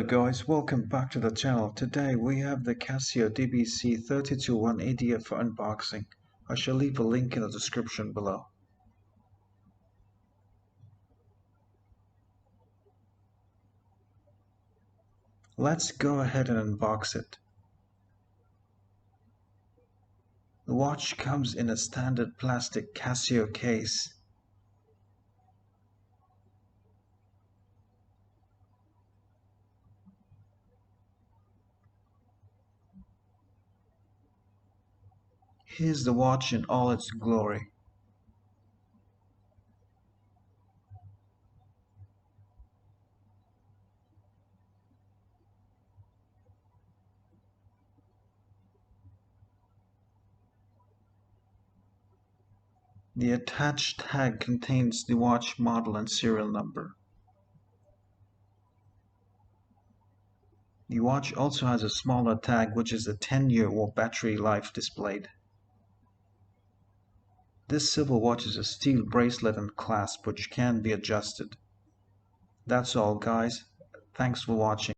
guys, welcome back to the channel. Today we have the Casio DBC-32D-1ADF for unboxing. I shall leave a link in the description below. Let's go ahead and unbox it. The watch comes in a standard plastic Casio case. Here's the watch in all its glory. The attached tag contains the watch model and serial number. The watch also has a smaller tag which is a 10-year battery life displayed. This silver watch is a steel bracelet and clasp which can be adjusted. That's all guys. Thanks for watching.